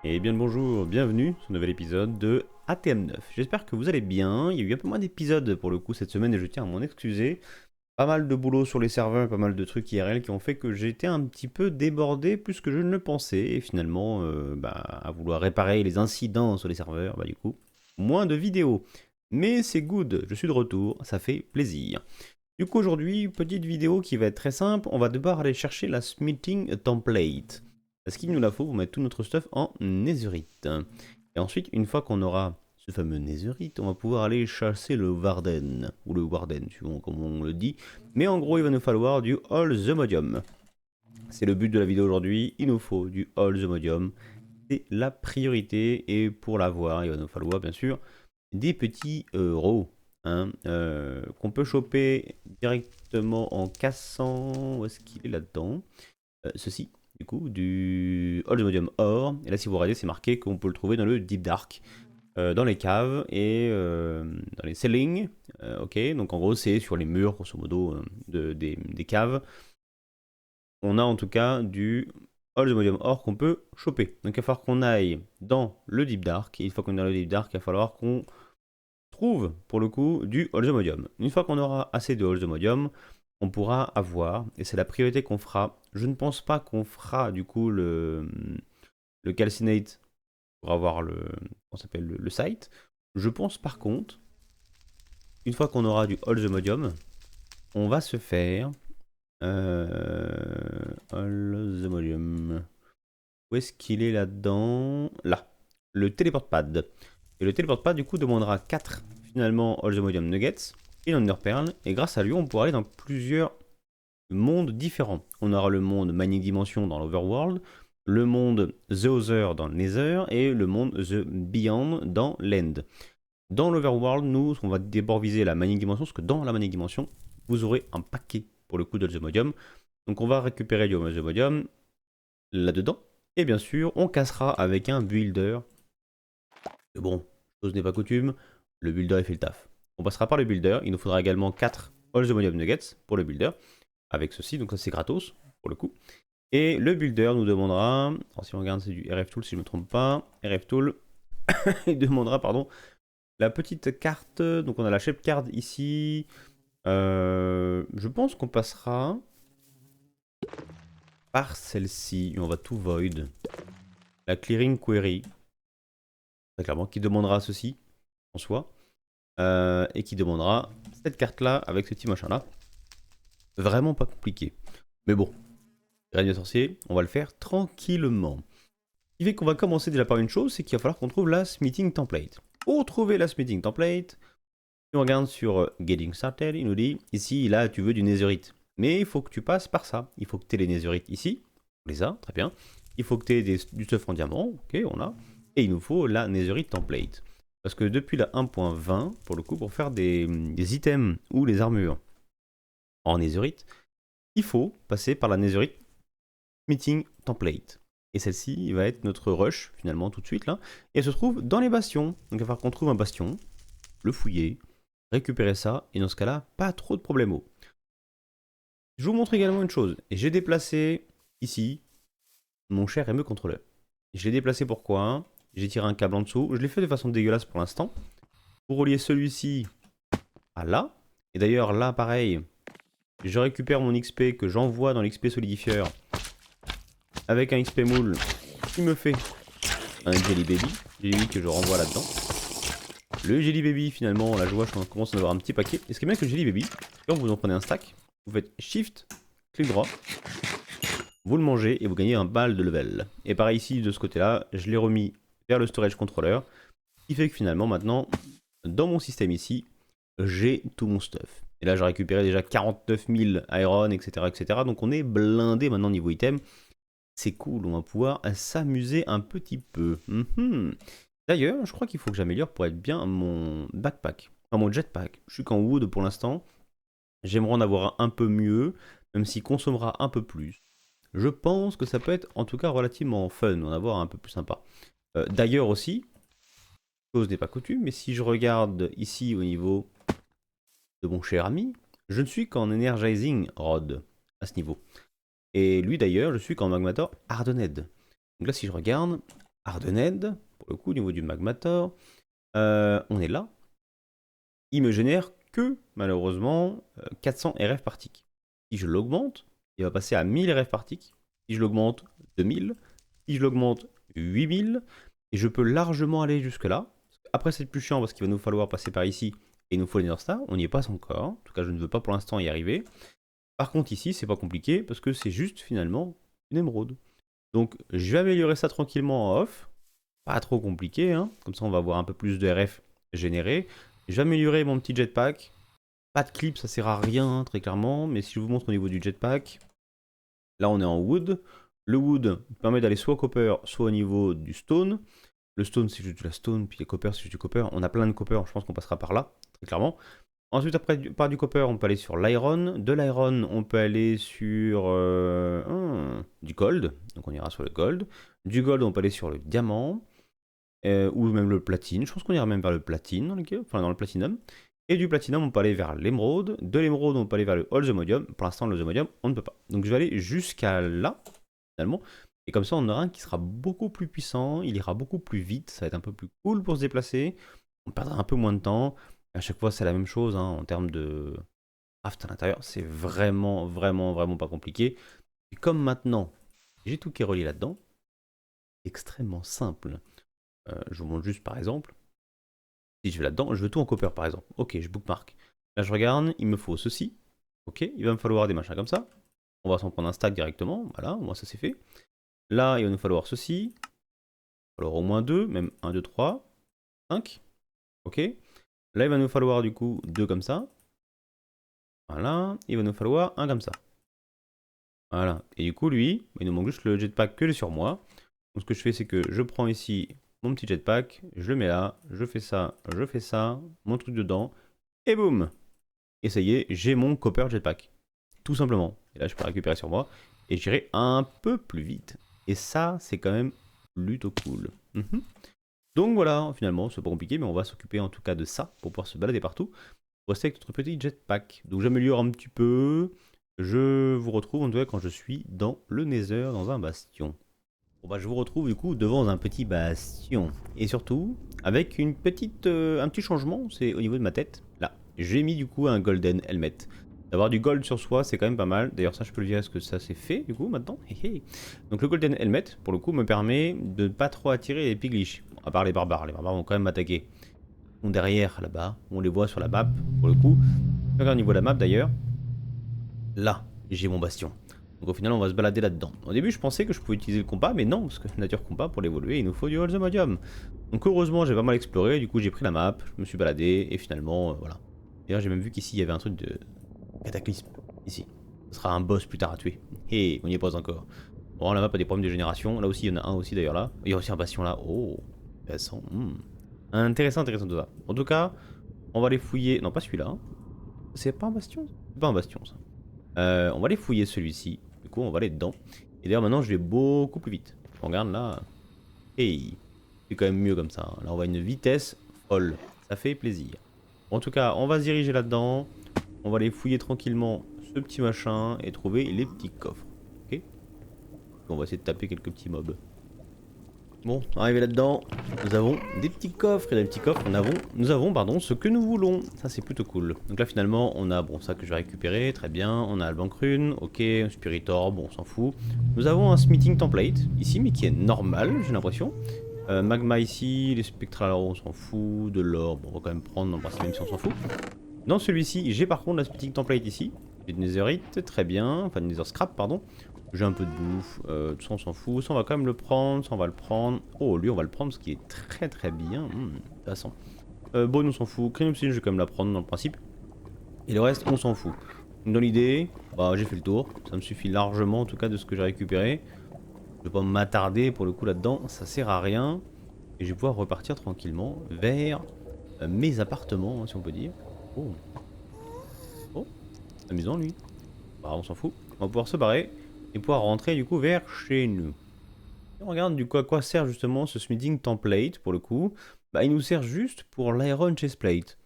Et bien le bonjour, bienvenue sur ce nouvel épisode de ATM9. J'espère que vous allez bien, il y a eu un peu moins d'épisodes pour le coup cette semaine et je tiens à m'en excuser. Pas mal de boulot sur les serveurs, pas mal de trucs IRL qui ont fait que j'étais un petit peu débordé plus que je ne le pensais. Et finalement, à vouloir réparer les incidents sur les serveurs, du coup, moins de vidéos. Mais c'est good, je suis de retour, ça fait plaisir. Du coup aujourd'hui, petite vidéo qui va être très simple, on va devoir aller chercher la smithing template. Parce qu'il nous la faut pour mettre tout notre stuff en netherite. Et ensuite, une fois qu'on aura ce fameux netherite, on va pouvoir aller chasser le warden, ou le warden, suivant comme on le dit. Mais en gros, il va nous falloir du all the modium. C'est le but de la vidéo aujourd'hui, il nous faut du all the modium. C'est la priorité, et pour l'avoir, il va nous falloir bien sûr des petits euros. Qu'on peut choper directement en cassant. Où est-ce qu'il est là-dedans? Ceci, du coup, du Old Modium Or. Et là, si vous regardez, c'est marqué qu'on peut le trouver dans le Deep Dark, dans les caves et dans les ceilings. Ok, donc en gros, c'est sur les murs, grosso modo, des caves. On a en tout cas du Old Modium Or qu'on peut choper. Donc il va falloir qu'on aille dans le Deep Dark. Et une fois qu'on est dans le Deep Dark, il va falloir qu'on trouve pour le coup du Holzomodium. Une fois qu'on aura assez de Holzomodium, on pourra avoir, et c'est la priorité qu'on fera, je ne pense pas qu'on fera du coup le calcinate pour avoir on s'appelle le site. Je pense par contre, une fois qu'on aura du Holzomodium, on va se faire Holzomodium. Où est-ce qu'il est là-dedans? Là, le téléport pad. Et le téléport pad du coup demandera 4 finalement All the Modium Nuggets et l'Under Pearl. Et grâce à lui, on pourra aller dans plusieurs mondes différents. On aura le monde Manic Dimension dans l'Overworld, le monde The Other dans le Nether et le monde The Beyond dans l'End. Dans l'Overworld, nous, on va d'abord viser la Manic Dimension parce que dans la Manic Dimension, vous aurez un paquet pour le coup de The Modium. Donc on va récupérer du The Modium là-dedans. Et bien sûr, on cassera avec un builder. Mais bon, chose n'est pas coutume, le builder il fait le taf. On passera par le builder, il nous faudra également 4 All the Modium Nuggets pour le builder, avec ceci, donc ça c'est gratos pour le coup. Et le builder nous demandera, alors si on regarde c'est du RF Tool si je ne me trompe pas, RF Tool, il demandera pardon, la petite carte, donc on a la shape card ici, je pense qu'on passera par celle-ci, on va tout void, la clearing query, très clairement, qui demandera ceci en soi. Et qui demandera cette carte là avec ce petit machin là. Vraiment pas compliqué. Mais bon, rien de sorcier, on va le faire tranquillement. Ce qui fait qu'on va commencer déjà par une chose, c'est qu'il va falloir qu'on trouve la smithing template. Pour trouver la smithing template, si on regarde sur Getting Started, il nous dit ici, là, tu veux du netherite. Mais il faut que tu passes par ça. Il faut que tu aies les netherite ici. On les a, très bien. Il faut que tu aies du stuff en diamant. Ok, on a. Et il nous faut la netherite template. Parce que depuis la 1.20, pour le coup, pour faire des items ou les armures en netherite, il faut passer par la netherite smithing template. Et celle-ci va être notre rush, finalement, tout de suite, là. Et elle se trouve dans les bastions. Donc il va falloir qu'on trouve un bastion, le fouiller, récupérer ça, et dans ce cas-là, pas trop de problèmes. Je vous montre également une chose. J'ai déplacé ici mon cher ME contrôleur. Je l'ai déplacé pourquoi? J'ai tiré un câble en dessous. Je l'ai fait de façon dégueulasse pour l'instant. Pour relier celui-ci à là. Et d'ailleurs, là, pareil, je récupère mon XP que j'envoie dans l'XP solidifieur avec un XP moule qui me fait un Jelly Baby. Jelly Baby que je renvoie là-dedans. Le Jelly Baby, finalement, là, je vois, je commence à en avoir un petit paquet. Et ce qui est bien avec le Jelly Baby, quand vous en prenez un stack, vous faites Shift, clic droit, vous le mangez et vous gagnez un bal de level. Et pareil ici, de ce côté-là, je l'ai remis vers le storage controller, ce qui fait que finalement, maintenant, dans mon système ici, j'ai tout mon stuff. Et là, j'ai récupéré déjà 49 000 iron, etc., etc. Donc on est blindé maintenant niveau item. C'est cool, on va pouvoir s'amuser un petit peu. D'ailleurs, je crois qu'il faut que j'améliore pour être bien mon backpack. Enfin, mon jetpack. Je suis qu'en wood pour l'instant. J'aimerais en avoir un peu mieux, même s'il consommera un peu plus. Je pense que ça peut être en tout cas relativement fun, en avoir un peu plus sympa. D'ailleurs aussi, chose n'est pas coutume, mais si je regarde ici au niveau de mon cher ami, je ne suis qu'en Energizing Rod à ce niveau. Et lui d'ailleurs, je suis qu'en Magmator Hardened. Donc là, si je regarde, Hardened, pour le coup, au niveau du Magmator. On est là. Il me génère que, malheureusement, 400 RF par tick. Si je l'augmente, il va passer à 1000 RF par tick. Si je l'augmente, 2000. Si je l'augmente, 8000. Et je peux largement aller jusque là. Après, c'est plus chiant parce qu'il va nous falloir passer par ici. Et il nous faut l'Enerstar. On n'y est pas encore. En tout cas, je ne veux pas pour l'instant y arriver. Par contre, ici, c'est pas compliqué parce que c'est juste finalement une émeraude. Donc, je vais améliorer ça tranquillement en off. Pas trop compliqué, hein. Comme ça, on va avoir un peu plus de RF générés. Je vais améliorer mon petit jetpack. Pas de clip, ça sert à rien, hein, très clairement. Mais si je vous montre au niveau du jetpack, là, on est en wood. Le wood permet d'aller soit au copper, soit au niveau du stone. Le stone, c'est juste de la stone, puis les copper, c'est juste du copper. On a plein de copper, je pense qu'on passera par là, très clairement. Ensuite, après, par du copper, on peut aller sur l'iron. De l'iron, on peut aller sur du gold. Donc, on ira sur le gold. Du gold, on peut aller sur le diamant. Ou même le platine. Je pense qu'on ira même vers le platine, dans le platinum. Et du platinum, on peut aller vers l'émeraude. De l'émeraude, on peut aller vers le holzomodium. Pour l'instant, le holzomodium, on ne peut pas. Donc, je vais aller jusqu'à là, finalement. Et comme ça, on aura un qui sera beaucoup plus puissant. Il ira beaucoup plus vite. Ça va être un peu plus cool pour se déplacer. On perdra un peu moins de temps. À chaque fois, c'est la même chose hein, en termes de craft à l'intérieur. C'est vraiment, vraiment, vraiment pas compliqué. Et comme maintenant, j'ai tout qui est relié là-dedans, extrêmement simple. Je vous montre juste par exemple. Si je vais là-dedans, je veux tout en copper par exemple. Ok, je bookmark. Là, je regarde, il me faut ceci. Ok, il va me falloir des machins comme ça. On va s'en prendre un stack directement. Voilà, au moins ça c'est fait. Là, il va nous falloir ceci. Alors au moins deux, même 1, 2, 3, 5. Ok. Là, il va nous falloir du coup deux comme ça. Voilà. Il va nous falloir un comme ça. Voilà. Et du coup, lui, il nous manque juste le jetpack que j'ai sur moi. Donc ce que je fais, c'est que je prends ici mon petit jetpack, je le mets là, je fais ça, mon truc dedans, et boum! Et ça y est, j'ai mon copper jetpack. Tout simplement. Et là, je peux récupérer sur moi, et j'irai un peu plus vite. Et ça, c'est quand même plutôt cool. Donc voilà, finalement, c'est pas compliqué, mais on va s'occuper en tout cas de ça, pour pouvoir se balader partout. Pour rester avec notre petit jetpack. Donc j'améliore un petit peu. Je vous retrouve en tout cas quand je suis dans le Nether, dans un bastion. Bon bah, je vous retrouve du coup devant un petit bastion. Et surtout, avec un petit changement, c'est au niveau de ma tête. Là, j'ai mis du coup un golden helmet. D'avoir du gold sur soi, c'est quand même pas mal. D'ailleurs, ça, je peux le dire, est-ce que ça c'est fait du coup maintenant? Donc le golden helmet, pour le coup, me permet de ne pas trop attirer les piglish. Bon, à part les barbares. Les barbares vont quand même m'attaquer. Ils sont derrière là-bas. On les voit sur la map, pour le coup. Regarde au niveau de la map d'ailleurs. Là, j'ai mon bastion. Donc au final, on va se balader là-dedans. Au début, je pensais que je pouvais utiliser le compas, mais non, parce que nature compas, pour l'évoluer, il nous faut du holzomodium. Donc heureusement, j'ai pas mal exploré, du coup j'ai pris la map, je me suis baladé, et finalement, voilà. D'ailleurs, j'ai même vu qu'ici, il y avait un truc de cataclysme, ici. Ce sera un boss plus tard à tuer. Et on n'y est pas encore. Bon, la map a des problèmes de génération, là aussi, il y en a un aussi d'ailleurs là. Il y a aussi un bastion là, oh, intéressant. Intéressant, intéressant tout ça. En tout cas, on va aller fouiller, non pas celui-là. Hein. C'est pas un bastion? C'est pas un bastion ça. On va aller fouiller celui-ci. Du coup, on va aller dedans. Et d'ailleurs, maintenant, je vais beaucoup plus vite. On regarde là. Hey, c'est quand même mieux comme ça. Là, on va à une vitesse folle. Ça fait plaisir. En tout cas, on va se diriger là-dedans. On va aller fouiller tranquillement ce petit machin et trouver les petits coffres. Ok? On va essayer de taper quelques petits mobs. Bon, arrivé là-dedans, nous avons des petits coffres, et dans les petits coffres, nous avons pardon, ce que nous voulons. Ça, c'est plutôt cool. Donc là, finalement, on a bon ça que je vais récupérer, très bien. On a le Bankrune, ok, un Spiritor, bon, on s'en fout. Nous avons un Smithing Template, ici, mais qui est normal, j'ai l'impression. Magma ici, les Spectral Arrows, on s'en fout. De l'or, bon, on va quand même prendre, dans le principe, même si on s'en fout. Dans celui-ci, j'ai par contre la Smithing Template ici. J'ai de Netherite, très bien, enfin de Nether Scrap, pardon. J'ai un peu de bouffe, tout ça on s'en fout, ça on va quand même le prendre, ça on va le prendre. Oh lui on va le prendre, ce qui est très très bien, intéressant. Bon on s'en fout, Cranium Obsidian je vais quand même la prendre dans le principe. Et le reste on s'en fout. Donc, dans l'idée, bah j'ai fait le tour, ça me suffit largement en tout cas de ce que j'ai récupéré. Je vais pas m'attarder pour le coup là-dedans, ça sert à rien. Et je vais pouvoir repartir tranquillement vers mes appartements, hein, si on peut dire. Oh, oh, amusant lui. Bah on s'en fout, on va pouvoir se barrer et pouvoir rentrer du coup vers chez nous. Et on regarde du coup à quoi sert justement ce smithing template pour le coup. Bah il nous sert juste pour l'iron chestplate.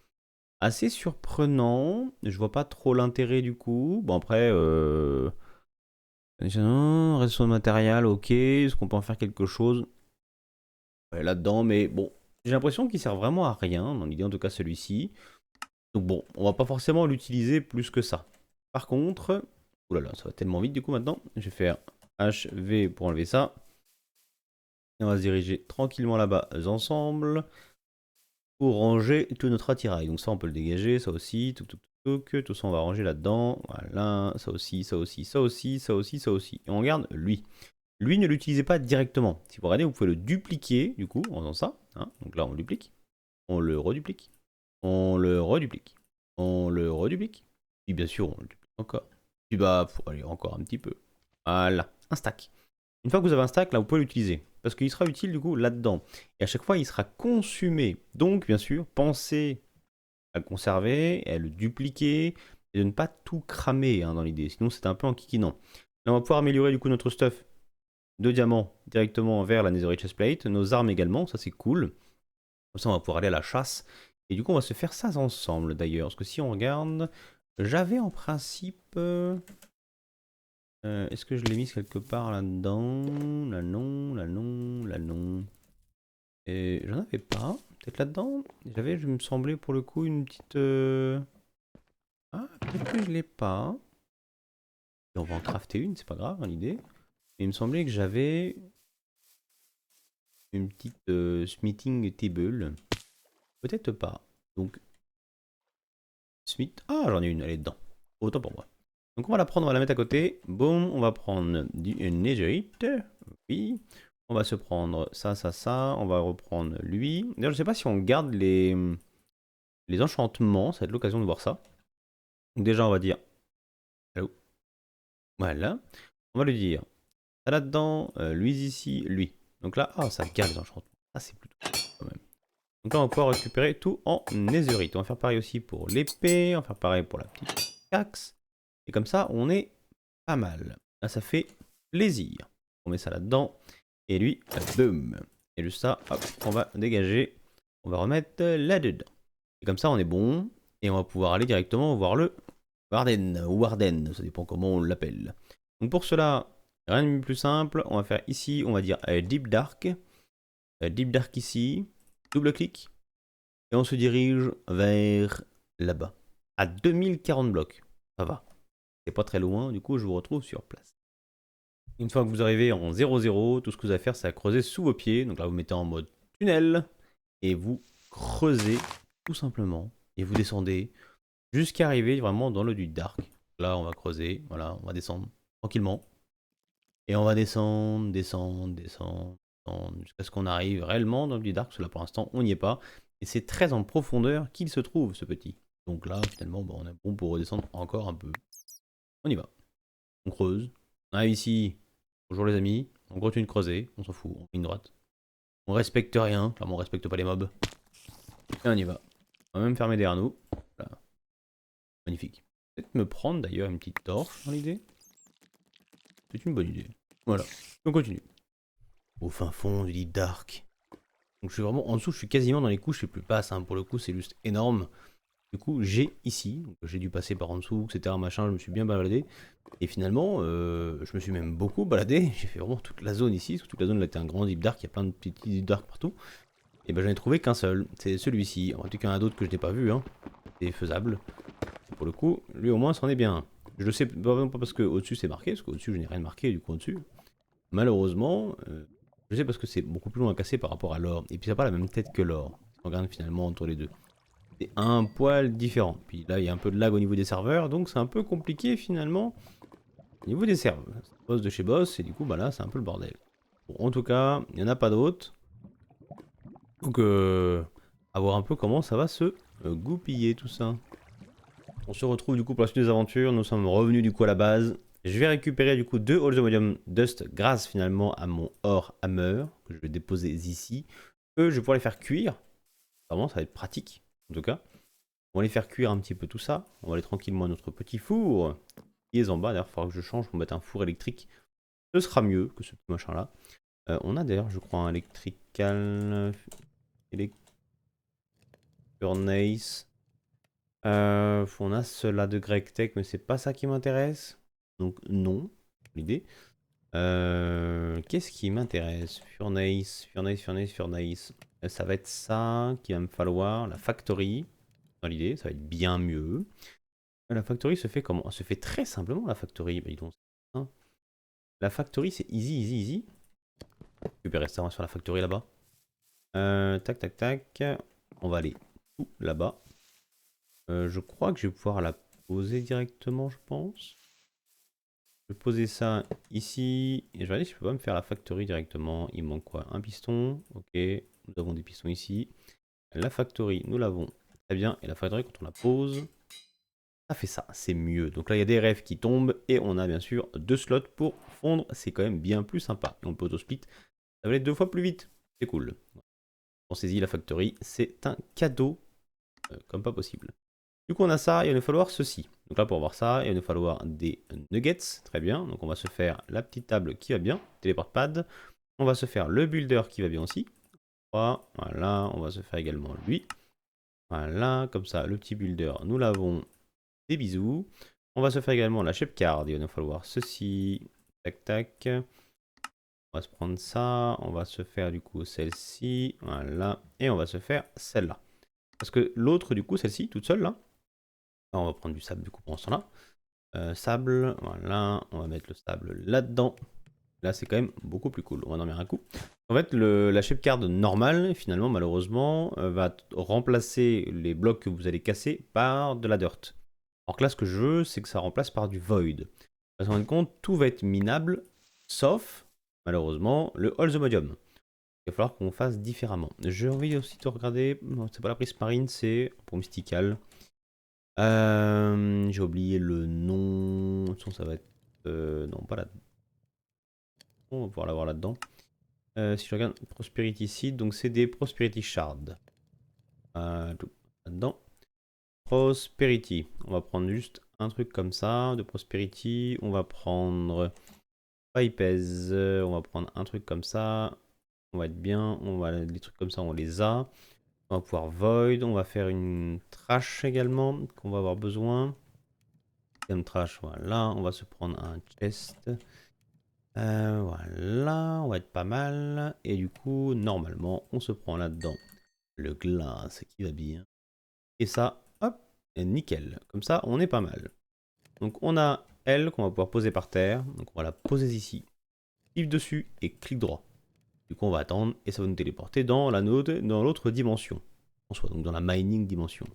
Assez surprenant, je vois pas trop l'intérêt du coup. Bon après, restauration de matériel, ok, est-ce qu'on peut en faire quelque chose? là-dedans, mais bon, j'ai l'impression qu'il sert vraiment à rien, dans l'idée en tout cas celui-ci. Donc bon, on va pas forcément l'utiliser plus que ça. Par contre, oulala, ça va tellement vite du coup maintenant. Je vais faire HV pour enlever ça. Et on va se diriger tranquillement là-bas ensemble pour ranger tout notre attirail. Donc ça on peut le dégager, ça aussi, tout ça on va ranger là-dedans. Voilà, ça aussi, ça aussi, ça aussi, ça aussi, ça aussi. Et on regarde lui. Lui, ne l'utilisez pas directement. Si vous regardez, vous pouvez le dupliquer du coup en faisant ça. Hein. Donc là on le duplique, on le reduplique, on le reduplique, on le reduplique. Puis bien sûr on le duplique encore. Puis bah, faut aller encore un petit peu. Voilà, un stack. Une fois que vous avez un stack, là, vous pouvez l'utiliser. Parce qu'il sera utile, du coup, là-dedans. Et à chaque fois, il sera consumé. Donc, bien sûr, pensez à le conserver, et à le dupliquer, et de ne pas tout cramer, hein, dans l'idée. Sinon, c'est un peu enquiquinant. Là, on va pouvoir améliorer, du coup, notre stuff de diamants directement vers la Netherite Chestplate. Nos armes également, ça, c'est cool. Comme ça, on va pouvoir aller à la chasse. Et du coup, on va se faire ça ensemble, d'ailleurs. Parce que si on regarde, j'avais en principe... est-ce que je l'ai mis quelque part là-dedans? Là non, là non, là non. Et j'en avais pas. Peut-être là-dedans? J'avais, je me semblait pour le coup, une petite... Ah, peut-être que je l'ai pas. Et on va en crafter une, c'est pas grave, hein, l'idée. Mais il me semblait que j'avais une petite smithing table. Peut-être pas. Donc, smith... Ah, j'en ai une, elle est dedans. Autant pour moi. Donc on va la prendre, on va la mettre à côté. Boum, on va prendre du netherite. Oui. On va se prendre ça, ça, ça. On va reprendre lui. D'ailleurs, je sais pas si on garde les enchantements. Ça va être l'occasion de voir ça. Donc déjà, on va dire... Allô. Voilà. On va lui dire... Ça là-dedans, lui ici, lui. Donc là, ah, ça garde les enchantements. Ah, c'est plutôt cool, quand même. Donc là, on va pouvoir récupérer tout en netherite. On va faire pareil aussi pour l'épée. On va faire pareil pour la petite axe. Et comme ça, on est pas mal. Là, ça fait plaisir. On met ça là-dedans. Et lui, boum. Et juste ça, hop, on va dégager. On va remettre là-dedans. Et comme ça, on est bon. Et on va pouvoir aller directement voir le Warden. Ou Warden, ça dépend comment on l'appelle. Donc pour cela, rien de plus simple. On va faire ici, on va dire Deep Dark. Deep Dark ici. Double-clic. Et on se dirige vers là-bas. À 2040 blocs. Ça va. C'est pas très loin, du coup je vous retrouve sur place. Une fois que vous arrivez en 0-0, tout ce que vous avez à faire c'est à creuser sous vos pieds. Donc là vous mettez en mode tunnel et vous creusez tout simplement et vous descendez jusqu'à arriver vraiment dans le du dark. Là on va creuser, voilà, on va descendre tranquillement. Et on va descendre, descendre, descendre, descendre jusqu'à ce qu'on arrive réellement dans le du dark, parce que là pour l'instant on n'y est pas. Et c'est très en profondeur qu'il se trouve ce petit. Donc là finalement bon, on est bon pour redescendre encore un peu. On y va. On creuse. On arrive ici. Bonjour les amis. On continue de creuser. On s'en fout. On fait une droite. On respecte rien. Clairement, on respecte pas les mobs. Et on y va. On va même fermer derrière nous. Voilà. Magnifique. Peut-être me prendre d'ailleurs une petite torche dans l'idée. C'est une bonne idée. Voilà. On continue. Au fin fond du Deep Dark. Donc je suis vraiment en dessous. Je suis quasiment dans les couches les plus basses. Hein. Pour le coup, c'est juste énorme. Du coup, j'ai ici, j'ai dû passer par en dessous, etc. Machin, je me suis bien baladé. Et finalement, je me suis même beaucoup baladé. J'ai fait vraiment toute la zone ici. Toute la zone là était un grand deep dark, il y a plein de petits deep dark partout. Et ben j'en ai trouvé qu'un seul, c'est celui-ci. En tout cas, il y en a d'autres que je n'ai pas vu, hein. C'est faisable. Et pour le coup, lui au moins c'en est bien. Je le sais pas parce que au-dessus c'est marqué, parce qu'au-dessus je n'ai rien marqué du coup au-dessus. Malheureusement, je sais parce que c'est beaucoup plus long à casser par rapport à l'or. Et puis ça n'a pas la même tête que l'or. Si on regarde finalement entre les deux. C'est un poil différent. Puis là, il y a un peu de lag au niveau des serveurs, donc c'est un peu compliqué finalement au niveau des serveurs. C'est boss de chez boss, et du coup, bah là, c'est un peu le bordel. Bon, en tout cas, il n'y en a pas d'autres. Donc, à voir un peu comment ça va se goupiller tout ça. On se retrouve du coup pour la suite des aventures. Nous sommes revenus du coup à la base. Je vais récupérer du coup 2 Holzomodium Dust grâce finalement à mon Or Hammer que je vais déposer ici. Je vais pouvoir les faire cuire. Vraiment, ça va être pratique en tout cas. On va les faire cuire un petit peu tout ça. On va aller tranquillement à notre petit four qui est en bas. D'ailleurs, il faudra que je change pour mettre un four électrique. Ce sera mieux que ce petit machin là. On a d'ailleurs, je crois, un electrical furnace. On a cela de GregTech, mais c'est pas ça qui m'intéresse. Donc non, l'idée. Qu'est-ce qui m'intéresse? Furnace. Ça va être ça qu'il va me falloir. La factory. Dans l'idée, ça va être bien mieux. La factory se fait comment? Elle se fait très simplement, la factory. Bah, dis donc, hein. La factory, c'est easy. Récupérer ça, on va sur la factory là-bas. Tac. On va aller tout là-bas. Je crois que je vais pouvoir la poser directement, je pense. Je vais poser ça ici. Et je vais regarder si je peux pas me faire la factory directement. Il manque quoi? Un piston. Ok. Nous avons des pistons ici. La factory, nous l'avons. Très bien. Et la factory, quand on la pose, ça fait ça. C'est mieux. Donc là, il y a des rêves qui tombent. Et on a bien sûr 2 slots pour fondre. C'est quand même bien plus sympa. Et on peut auto-split. Ça va aller 2 fois plus vite. C'est cool. Pensez-y, la factory, c'est un cadeau comme pas possible. Du coup, on a ça, il va nous falloir ceci. Donc là, pour voir ça, il va nous falloir des nuggets. Très bien. Donc on va se faire la petite table qui va bien. Téléport pad. On va se faire le builder qui va bien aussi. Voilà. On va se faire également lui. Voilà. Comme ça, le petit builder, nous l'avons. Des bisous. On va se faire également la shape card. Il va nous falloir ceci. Tac. On va se prendre ça. On va se faire du coup celle-ci. Voilà. Et on va se faire celle-là. Parce que l'autre, du coup, celle-ci, toute seule, là. On va prendre du sable, du coup, pendant ce temps-là. Sable, voilà. On va mettre le sable là-dedans. Là, c'est quand même beaucoup plus cool. On va en mettre un coup. En fait, la shape card normale, finalement, malheureusement, va remplacer les blocs que vous allez casser par de la dirt. Alors que là, ce que je veux, c'est que ça remplace par du void. Parce qu'en fin de compte, tout va être minable, sauf, malheureusement, le All the Modium. Il va falloir qu'on fasse différemment. J'ai envie aussi de regarder. C'est pas la prismarine, c'est pour Mystical. J'ai oublié le nom. De toute façon, ça va être. Non, pas là. On va pouvoir l'avoir là-dedans. Si je regarde Prosperity Seed, donc c'est des Prosperity Shards. Tout là-dedans. Prosperity. On va prendre juste un truc comme ça de Prosperity. On va prendre Pipez. On va prendre un truc comme ça. On va être bien. Les trucs comme ça, on les a. On va pouvoir void, on va faire une trash également qu'on va avoir besoin. Deuxième trash, voilà, on va se prendre un chest. Voilà, on va être pas mal. Et du coup, normalement, on se prend là-dedans le glace qui va bien. Et ça, hop, nickel. Comme ça, on est pas mal. Donc on a elle qu'on va pouvoir poser par terre. Donc on va la poser ici. Clique dessus et clic droit. Du coup, on va attendre et ça va nous téléporter dans l'autre dimension. Donc dans la mining dimension.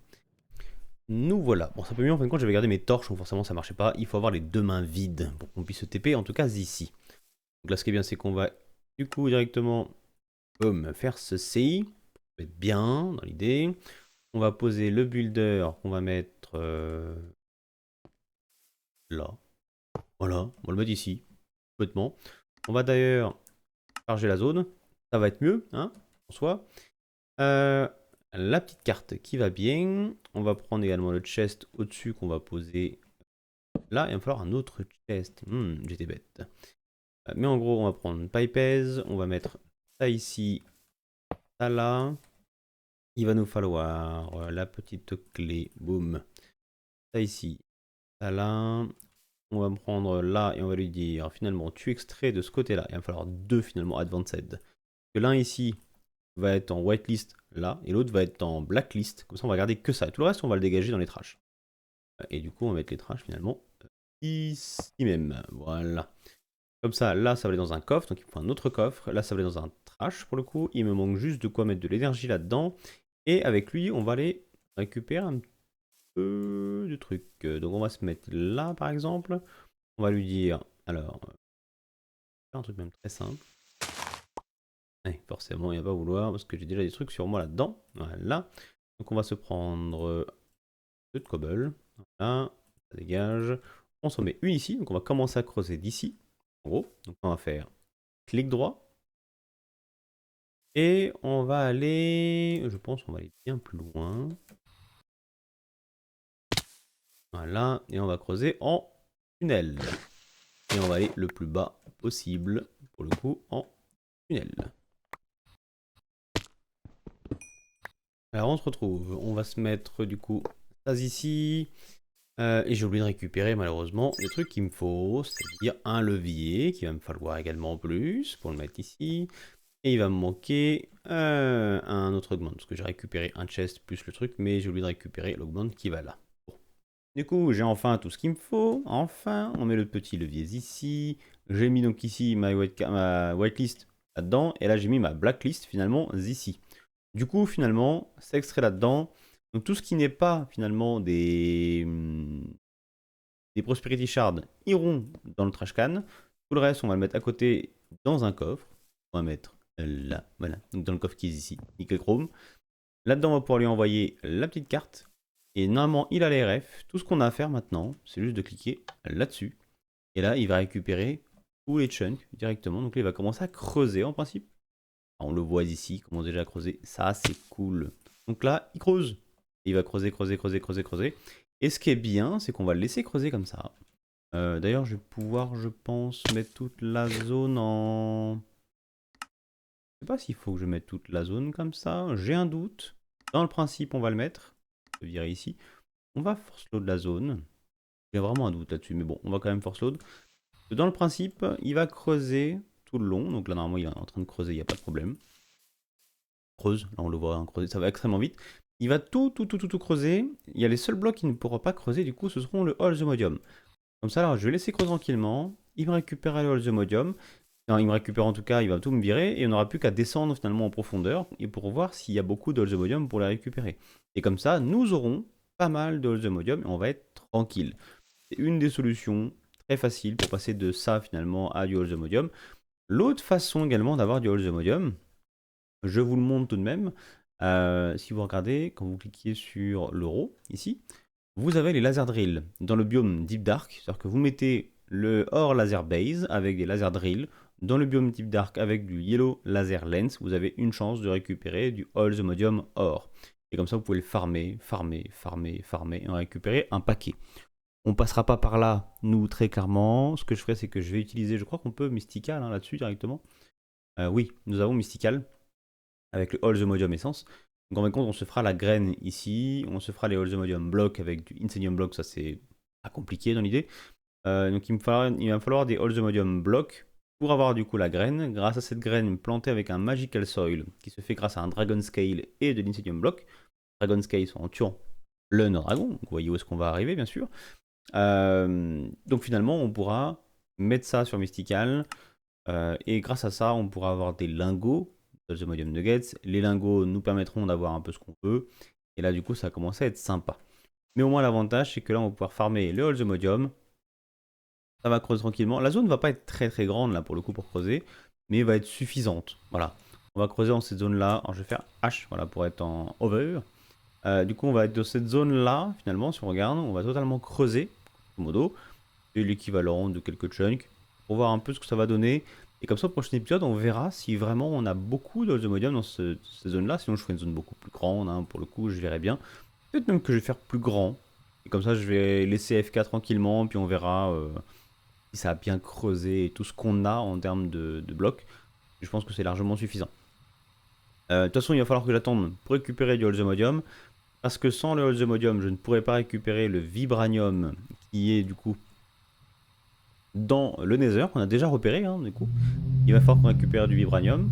Nous voilà. Bon, ça peut mieux en fin de compte, j'avais gardé mes torches, donc forcément ça marchait pas. Il faut avoir les 2 mains vides pour qu'on puisse se TP, en tout cas ici. Donc là, ce qui est bien, c'est qu'on va du coup directement faire ceci. Ça va être bien dans l'idée. On va poser le builder qu'on va mettre là. Voilà, on va le mettre ici, complètement. On va d'ailleurs charger la zone. Ça va être mieux, hein, en soi. La petite carte qui va bien. On va prendre également le chest au-dessus qu'on va poser là. Il va me falloir un autre chest. J'étais bête. Mais en gros, on va prendre Pipez. On va mettre ça ici, ça là. Il va nous falloir la petite clé. Boum. Ça ici, ça là. On va me prendre là et on va lui dire finalement tu extrais de ce côté-là. Il va me falloir 2 finalement advanced. Que l'un ici va être en whitelist là et l'autre va être en blacklist. Comme ça, on va garder que ça. Et tout le reste, on va le dégager dans les trash. Et du coup, on va mettre les trash finalement ici même. Voilà. Comme ça, là, ça va aller dans un coffre. Donc, il faut un autre coffre. Là, ça va aller dans un trash pour le coup. Il me manque juste de quoi mettre de l'énergie là-dedans. Et avec lui, on va aller récupérer un peu de trucs. Donc, on va se mettre là, par exemple. On va lui dire, alors, un truc même très simple. Ouais, forcément, il va pas vouloir parce que j'ai déjà des trucs sur moi là-dedans. Voilà. Donc, on va se prendre deux de cobble. Voilà. Ça dégage. On s'en met une ici. Donc, on va commencer à creuser d'ici. En gros. Donc, on va faire clic droit. Et on va aller, je pense qu'on va aller bien plus loin. Voilà, et on va creuser en tunnel. Et on va aller le plus bas possible, pour le coup, en tunnel. Alors on se retrouve, on va se mettre du coup ça ici. Et j'ai oublié de récupérer malheureusement le truc qu'il me faut, c'est-à-dire un levier qu'il va me falloir également en plus pour le mettre ici. Et il va me manquer un autre augment, parce que j'ai récupéré un chest plus le truc, mais j'ai oublié de récupérer l'augment qui va là. Bon. Du coup, j'ai enfin tout ce qu'il me faut. Enfin, on met le petit levier ici. J'ai mis donc ici ma whitelist là-dedans, et là j'ai mis ma blacklist finalement ici. Du coup, finalement, c'est extrait là-dedans. Donc tout ce qui n'est pas finalement des prosperity shards iront dans le trash can. Tout le reste, on va le mettre à côté dans un coffre. On va mettre là, voilà, donc dans le coffre qui est ici, nickel chrome. Là-dedans, on va pouvoir lui envoyer la petite carte. Et normalement, il a les RF. Tout ce qu'on a à faire maintenant, c'est juste de cliquer là-dessus. Et là, il va récupérer tous les chunks directement. Donc là, il va commencer à creuser en principe. On le voit ici, il commence déjà à creuser. Ça, c'est cool. Donc là, il creuse. Il va creuser, creuser, creuser, creuser, creuser. Et ce qui est bien, c'est qu'on va le laisser creuser comme ça. D'ailleurs, je vais pouvoir, je pense, mettre toute la zone en... Je sais pas s'il faut que je mette toute la zone comme ça. J'ai un doute. Dans le principe, on va le mettre. Je vais virer ici. On va force load la zone. J'ai vraiment un doute là-dessus, mais bon, on va quand même force load. Dans le principe, il va creuser tout le long. Donc là, normalement, il est en train de creuser, il n'y a pas de problème. Creuse, là on le voit creuser, ça va extrêmement vite. Il va tout creuser. Il y a les seuls blocs qu'il ne pourra pas creuser, du coup, ce seront le All the Modium. Comme ça, alors, je vais laisser creuser tranquillement. Il me récupère le All the Modium. Non, il me récupère en tout cas, il va tout me virer. Et on n'aura plus qu'à descendre finalement en profondeur et pour voir s'il y a beaucoup de All the Modium pour les récupérer. Et comme ça, nous aurons pas mal de All the Modium et on va être tranquille. C'est une des solutions très faciles pour passer de ça finalement à du All the Modium. L'autre façon également d'avoir du All the Modium, je vous le montre tout de même. Si vous regardez, quand vous cliquez sur l'euro, ici, vous avez les laser drills dans le biome Deep Dark. C'est-à-dire que vous mettez le or laser base avec des laser drills dans le biome Deep Dark avec du yellow laser lens. Vous avez une chance de récupérer du all the modium or. Et comme ça, vous pouvez le farmer, farmer, farmer, farmer et en récupérer un paquet. On passera pas par là, nous, très clairement. Ce que je ferai, c'est que je vais utiliser, je crois qu'on peut Mystical hein, là-dessus directement. Oui, nous avons Mystical avec le All the Modium Essence. Donc en fin de compte, on se fera la graine ici, on se fera les All the Modium Block avec du Insanium Block, ça c'est pas compliqué dans l'idée. Donc il va falloir des All the Modium Block pour avoir du coup la graine. Grâce à cette graine plantée avec un Magical Soil qui se fait grâce à un Dragon Scale et de l'Insanium Block. Dragon Scale en tuant le dragon, donc vous voyez où est-ce qu'on va arriver bien sûr. Donc finalement on pourra mettre ça sur Mystical et grâce à ça on pourra avoir des lingots The Modium Nuggets. Les lingots nous permettront d'avoir un peu ce qu'on veut. Et là, du coup, ça a commencé à être sympa. Mais au moins, l'avantage, c'est que là, on va pouvoir farmer le All the Modium. Ça va creuser tranquillement. La zone ne va pas être très très grande, là, pour le coup, pour creuser. Mais va être suffisante. Voilà. On va creuser dans cette zone-là. Alors, je vais faire H, voilà, pour être en over. Du coup, on va être dans cette zone-là, finalement, si on regarde. On va totalement creuser, modo. Et l'équivalent de quelques chunks. Pour voir un peu ce que ça va donner. Et comme ça, au prochain épisode, on verra si vraiment on a beaucoup de Modium dans cette zone-là. Sinon, je ferai une zone beaucoup plus grande. Hein, pour le coup, je verrai bien. Peut-être même que je vais faire plus grand. Et comme ça, je vais laisser FK tranquillement. Puis on verra si ça a bien creusé tout ce qu'on a en termes de blocs. Je pense que c'est largement suffisant. De toute façon, il va falloir que j'attende pour récupérer du All the Modium. Parce que sans le All the Modium, je ne pourrais pas récupérer le Vibranium qui est du coup dans le Nether, qu'on a déjà repéré, hein, du coup. Il va falloir qu'on récupère du Vibranium.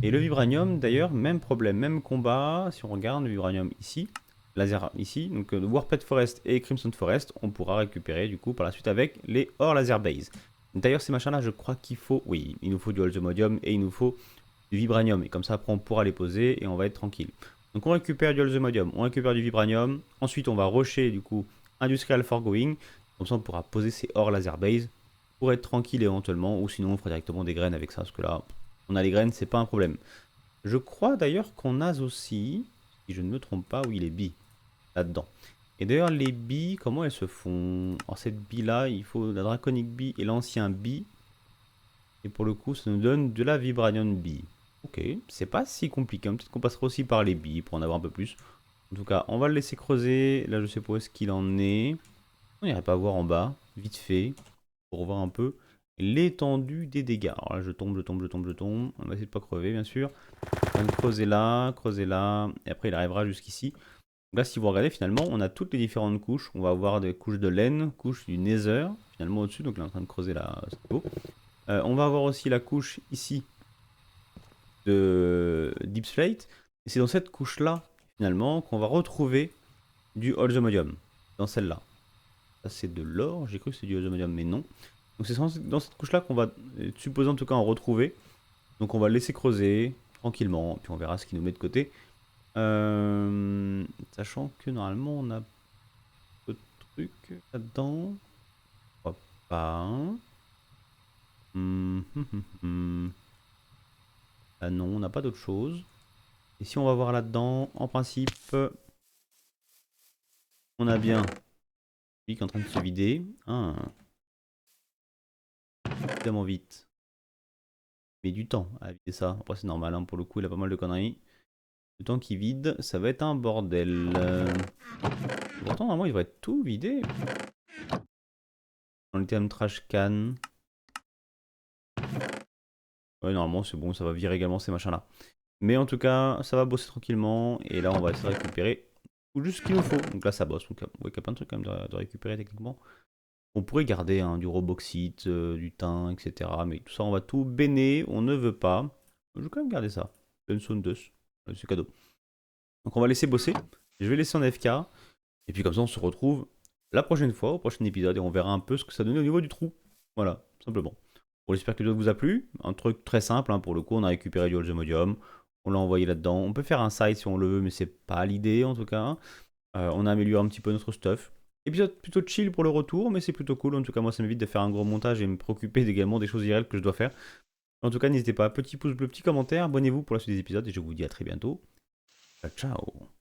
Et le Vibranium, d'ailleurs, même problème, même combat. Si on regarde le Vibranium ici, laser ici, donc Warped Forest et Crimson Forest, on pourra récupérer du coup par la suite avec les Or Laser Base. D'ailleurs, ces machins-là, je crois qu'il faut, oui, il nous faut du All the Modium et il nous faut du Vibranium. Et comme ça, après, on pourra les poser et on va être tranquille. Donc, on récupère du All the Modium, on récupère du Vibranium. Ensuite, on va rusher du coup Industrial Forgoing. Comme ça, on pourra poser ces Or Laser Base pour être tranquille éventuellement, ou sinon on fera directement des graines avec ça, parce que là, on a les graines, c'est pas un problème. Je crois d'ailleurs qu'on a aussi, si je ne me trompe pas, oui, les billes, là-dedans. Et d'ailleurs, les billes, comment elles se font? Alors cette bille-là, il faut la Draconic Bee et l'ancien bee. Et pour le coup, ça nous donne de la Vibranium Bee. Ok, c'est pas si compliqué, peut-être qu'on passera aussi par les billes pour en avoir un peu plus. En tout cas, on va le laisser creuser, là je sais pas où est-ce qu'il en est. On n'irait pas voir en bas, vite fait, pour voir un peu l'étendue des dégâts. Alors là, je tombe, je tombe, je tombe, je tombe. On va essayer de pas crever, bien sûr. On va creuser là, et après il arrivera jusqu'ici. Là, si vous regardez, finalement, on a toutes les différentes couches. On va avoir des couches de laine, couche du nether, finalement au-dessus. Donc là, on est en train de creuser là, c'est beau. On va avoir aussi la couche ici de Deep Slate. Et c'est dans cette couche-là, finalement, qu'on va retrouver du Holzomodium. Dans celle-là. Ça, c'est de l'or. J'ai cru que c'est du Holzomodium, mais non. Donc c'est dans cette couche-là qu'on va, supposer en tout cas, en retrouver. Donc on va laisser creuser tranquillement. Puis on verra ce qu'il nous met de côté. Sachant que normalement, on a peu de trucs là-dedans. Je crois pas. Ah non, on n'a pas d'autre chose. Et si on va voir là-dedans, en principe, on a bien lui qui est en train de se vider. Ah, évidemment vite. Mais du temps à vider ça. Après, c'est normal, hein, pour le coup, il a pas mal de conneries. Le temps qu'il vide, ça va être un bordel. Pourtant, normalement, il devrait être tout vidé. Dans l'item trash can. Ouais, normalement, c'est bon, ça va virer également ces machins-là. Mais en tout cas, ça va bosser tranquillement. Et là, on va essayer de récupérer tout juste ce qu'il nous faut. Donc là, ça bosse. Donc, il y a plein de trucs quand même de récupérer techniquement. On pourrait garder hein, du roboxite, du thym, etc. Mais tout ça, on va tout béner. On ne veut pas. Je vais quand même garder ça. Zone 2. C'est cadeau. Donc on va laisser bosser. Je vais laisser en FK. Et puis comme ça, on se retrouve la prochaine fois, au prochain épisode. Et on verra un peu ce que ça donne au niveau du trou. Voilà, simplement. Bon, j'espère que l'épisode vous a plu. Un truc très simple, hein, pour le coup. On a récupéré du Holzomodium. On l'a envoyé là-dedans. On peut faire un side si on le veut, mais c'est pas l'idée en tout cas. On a amélioré un petit peu notre stuff. Épisode plutôt chill pour le retour, mais c'est plutôt cool. En tout cas, moi, ça m'évite de faire un gros montage et me préoccuper également des choses irréelles que je dois faire. En tout cas, n'hésitez pas, petit pouce bleu, petit commentaire, abonnez-vous pour la suite des épisodes et je vous dis à très bientôt. Ciao, ciao.